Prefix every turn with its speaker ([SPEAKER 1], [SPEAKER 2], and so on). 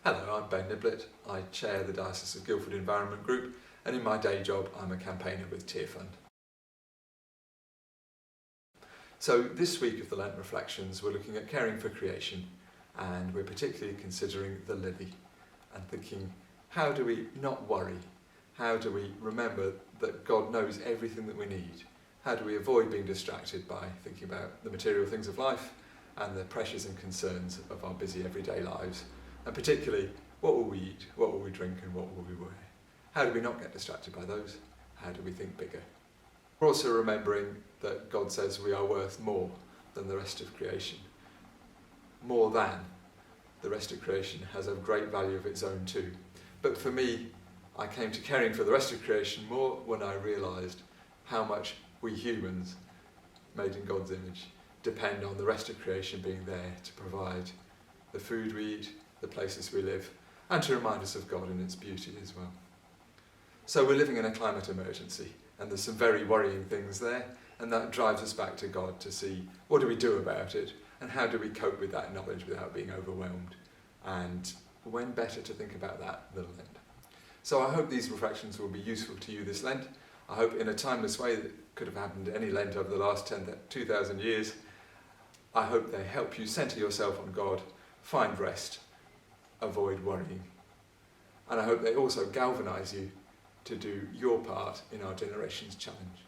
[SPEAKER 1] Hello, I'm Ben Niblett. I chair the Diocese of Guildford Environment Group, and in my day job I'm a campaigner with Tearfund. So this week of the Lent Reflections we're looking at caring for creation, and we're particularly considering the lily and thinking, how do we not worry? How do we remember that God knows everything that we need? How do we avoid being distracted by thinking about the material things of life and the pressures and concerns of our busy everyday lives? And particularly, what will we eat, what will we drink, and what will we wear? How do we not get distracted by those? How do we think bigger? We're also remembering that God says we are worth more than the rest of creation. More than the rest of creation has a great value of its own too. But for me, I came to caring for the rest of creation more when I realised how much we humans, made in God's image, depend on the rest of creation being there to provide the food we eat, the places we live, and to remind us of God and its beauty as well. So we're living in a climate emergency, and there's some very worrying things there, and that drives us back to God to see what do we do about it, and how do we cope with that knowledge without being overwhelmed, and when better to think about that than Lent. So I hope these reflections will be useful to you this Lent. I hope in a timeless way that could have happened any Lent over the last 2,000 years. I hope they help you centre yourself on God, find rest, avoid worrying. And I hope they also galvanise you to do your part in our generation's challenge.